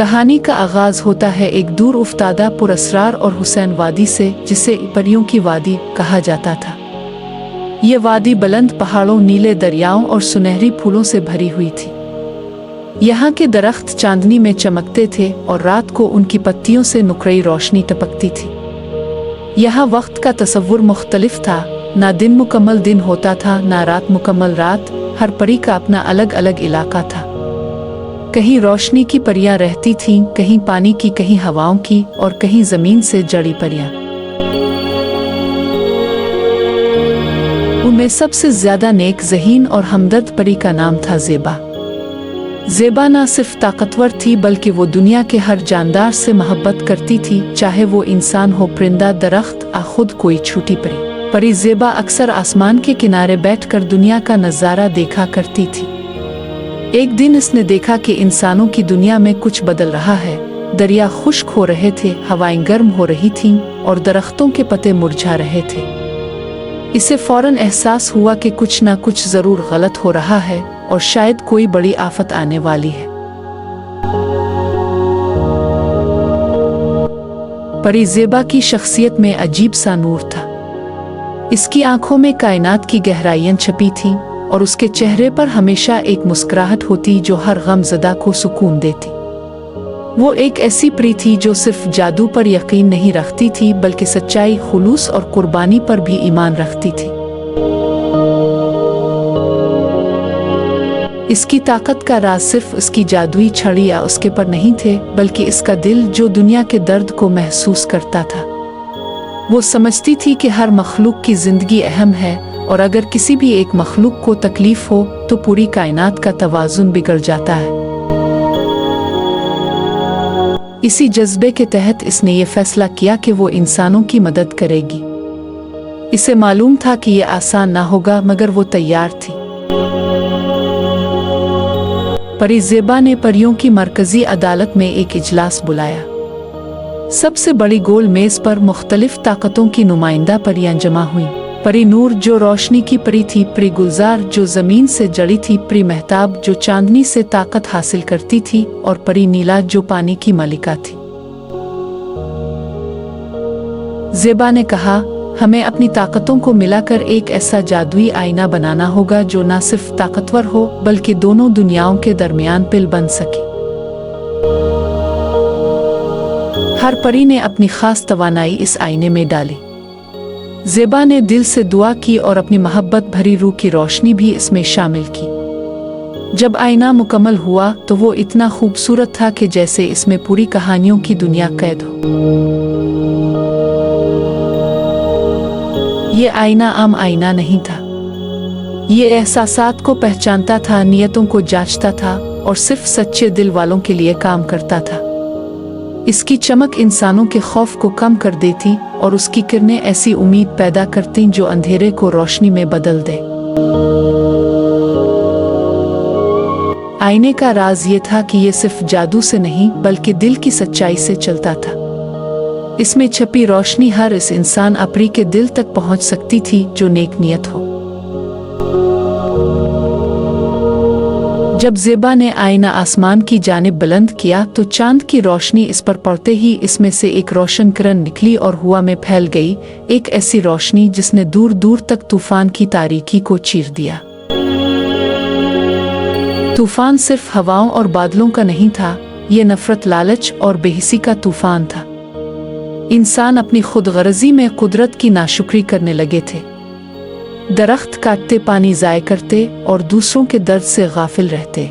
कहानी का आगाज होता है एक दूर उफ्तादा पुरअसरार और हुसैन वादी से, जिसे परियों की वादी कहा जाता था। ये वादी बुलंद पहाड़ों, नीले दरियाओं और सुनहरी फूलों से भरी हुई थी। यहाँ के दरख्त चांदनी में चमकते थे और रात को उनकी पत्तियों से नुक्कड़ी रोशनी टपकती थी। यहाँ वक्त का तसव्वुर मुख्तलिफ था, ना दिन मुकम्मल दिन होता था, ना रात मुकम्मल रात। हर परी का अपना अलग अलग इलाका था। कहीं रोशनी की परियां रहती थीं, कहीं पानी की, कहीं हवाओं की और कहीं जमीन से जड़ी परियां। उनमें सबसे ज्यादा नेक, ज़हीन और हमदर्द परी का नाम था ज़ेबा। ज़ेबा न सिर्फ ताकतवर थी बल्कि वो दुनिया के हर जानदार से मोहब्बत करती थी, चाहे वो इंसान हो, परिंदा, दरख्त या खुद कोई छोटी परी ज़ेबा अक्सर आसमान के किनारे बैठकर दुनिया का नज़ारा देखा करती थी। एक दिन इसने देखा कि इंसानों की दुनिया में कुछ बदल रहा है। दरिया खुश्क हो रहे थे, हवाएं गर्म हो रही थीं और दरख्तों के पत्ते मुरझा रहे थे। इसे फौरन एहसास हुआ कि कुछ ना कुछ जरूर गलत हो रहा है और शायद कोई बड़ी आफत आने वाली है। परी ज़ेबा की शख्सियत में अजीब सा नूर था। इसकी आंखों में कायनात की गहराइयां छपी थीं और उसके चेहरे पर हमेशा एक मुस्कुराहट होती जो हर गमज़दा को सुकून देती। वो एक ऐसी परी थी जो सिर्फ जादू पर यकीन नहीं रखती थी बल्कि सच्चाई, खुलूस और कुर्बानी पर भी ईमान रखती थी। इसकी ताकत का राज सिर्फ उसकी जादुई छड़ी या उसके पर नहीं थे, बल्कि इसका दिल जो दुनिया के दर्द को महसूस करता था। वो समझती थी कि हर मखलूक की जिंदगी अहम है और अगर किसी भी एक मखलूक को तकलीफ हो तो पूरी कायनात का तवाज़ुन बिगड़ जाता है। इसी जज्बे के तहत इसने ये फैसला किया कि वो इंसानों की मदद करेगी। इसे मालूम था कि ये आसान ना होगा, मगर वो तैयार थी। परी ज़ेबा ने परियों की मरकजी अदालत में एक इजलास बुलाया। सबसे बड़ी गोल मेज पर मुख्तलिफ ताकतों की नुमाइंदा परियां जमा हुई। परी नूर जो रोशनी की परी थी, परी गुलजार जो जमीन से जड़ी थी, परी महताब जो चांदनी से ताकत हासिल करती थी और परी नीला जो पानी की मलिका थी। ज़ेबा ने कहा, हमें अपनी ताकतों को मिलाकर एक ऐसा जादुई आईना बनाना होगा जो न सिर्फ ताकतवर हो बल्कि दोनों दुनियाओं के दरमियान पिल बन सके। हर परी ने अपनी खास तवानाई इस आईने में डाली। ज़ेबा ने दिल से दुआ की और अपनी मोहब्बत भरी रूह की रोशनी भी इसमें शामिल की। जब आईना मुकम्मल हुआ तो वो इतना खूबसूरत था कि जैसे इसमें पूरी कहानियों की दुनिया कैद हो। ये आईना आम आईना नहीं था। ये एहसासात को पहचानता था, नियतों को जांचता था और सिर्फ सच्चे दिल वालों के लिए काम करता था। इसकी चमक इंसानों के खौफ को कम कर देती और उसकी किरणें ऐसी उम्मीद पैदा करती जो अंधेरे को रोशनी में बदल दे। आईने का राज ये था कि ये सिर्फ जादू से नहीं बल्कि दिल की सच्चाई से चलता था। इसमें छपी रोशनी हर इस इंसान अपरी के दिल तक पहुंच सकती थी जो नेक नियत हो। जब ज़ेबा ने आईना आसमान की जानिब बुलंद किया तो चांद की रोशनी इस पर पड़ते ही इसमें से एक रोशन किरण निकली और हवा में फैल गई। एक ऐसी रोशनी जिसने दूर दूर तक तूफान की तारीकी को चीर दिया। तूफान सिर्फ हवाओं और बादलों का नहीं था, ये नफरत, लालच और बेहिसी का तूफान था। इंसान अपनी खुदगर्जी में कुदरत की नाशुक्री करने लगे थे। दरख्त काटते, पानी ज़ाय करते और दूसरों के दर्द से गाफिल रहते।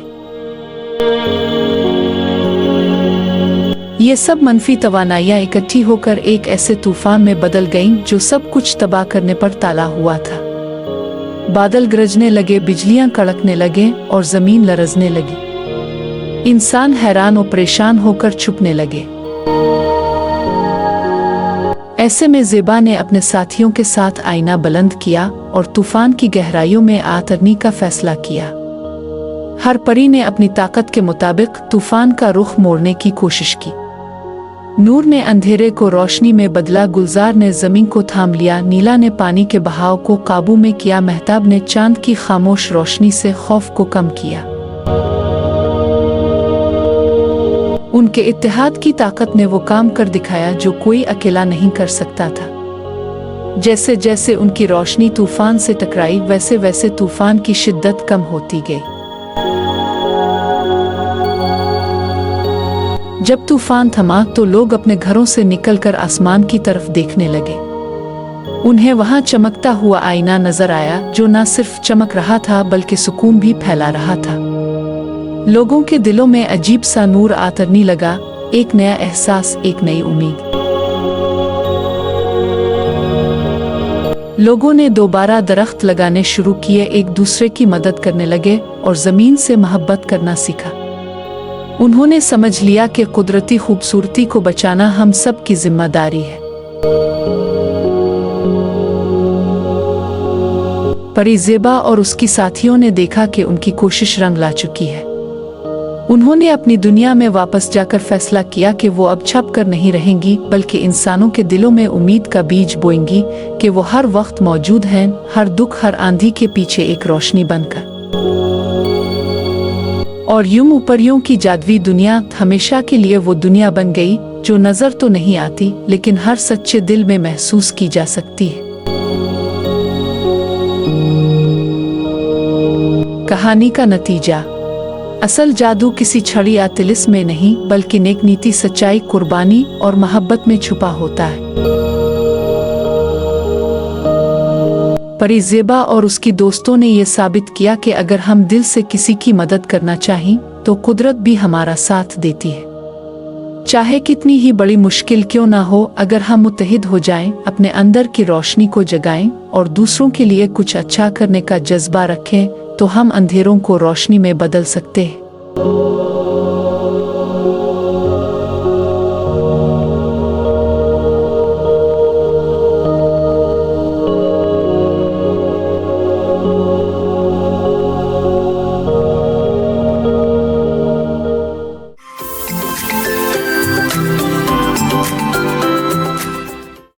ये सब मनफी तवानाइयाँ इकट्ठी होकर एक ऐसे तूफान में बदल गईं जो सब कुछ तबाह करने पर ताला हुआ था। बादल गरजने लगे, बिजलियां कड़कने लगे और जमीन लरजने लगी। इंसान हैरान और परेशान होकर छुपने लगे। ऐसे में ज़ेबा ने अपने साथियों के साथ आईना बुलंद किया और तूफान की गहराइयों में आतरनी का फैसला किया। हर परी ने अपनी ताकत के मुताबिक तूफान का रुख मोड़ने की कोशिश की। नूर ने अंधेरे को रोशनी में बदला, गुलजार ने जमीन को थाम लिया, नीला ने पानी के बहाव को काबू में किया, महताब ने चांद की खामोश रोशनी से खौफ को कम किया। उनके इत्तेहाद की ताकत ने वो काम कर दिखाया जो कोई अकेला नहीं कर सकता था। जैसे जैसे उनकी रोशनी तूफान से टकराई वैसे वैसे तूफान की शिद्दत कम होती गई। जब तूफान थमा तो लोग अपने घरों से निकलकर आसमान की तरफ देखने लगे। उन्हें वहां चमकता हुआ आईना नजर आया जो न सिर्फ चमक रहा था बल्कि सुकून भी फैला रहा था। लोगों के दिलों में अजीब सा नूर आतरने लगा, एक नया एहसास, एक नई उम्मीद। लोगों ने दोबारा दरख्त लगाने शुरू किए, एक दूसरे की मदद करने लगे और ज़मीन से मोहब्बत करना सीखा। उन्होंने समझ लिया कि कुदरती खूबसूरती को बचाना हम सब की जिम्मेदारी है। परी ज़ेबा और उसकी साथियों ने देखा कि उनकी कोशिश रंग ला चुकी है। उन्होंने अपनी दुनिया में वापस जाकर फैसला किया कि वो अब छुप कर नहीं रहेंगी बल्कि इंसानों के दिलों में उम्मीद का बीज बोएंगी कि वो हर वक्त मौजूद हैं, हर दुख, हर आंधी के पीछे एक रोशनी बनकर। और यूं परियों की जादुई दुनिया हमेशा के लिए वो दुनिया बन गई जो नजर तो नहीं आती लेकिन हर सच्चे दिल में महसूस की जा सकती है। कहानी का नतीजा। असल जादू किसी छड़ी या तिलिस्म में नहीं बल्कि नेक नीति, सच्चाई, कुर्बानी और मोहब्बत में छुपा होता है। परी ज़ेबा और उसकी दोस्तों ने यह साबित किया कि अगर हम दिल से किसी की मदद करना चाहें तो कुदरत भी हमारा साथ देती है। चाहे कितनी ही बड़ी मुश्किल क्यों ना हो, अगर हम मुत्तहिद हो जाएं, अपने अंदर की रोशनी को जगाएं और दूसरों के लिए कुछ अच्छा करने का जज्बा रखें तो हम अंधेरों को रोशनी में बदल सकते हैं।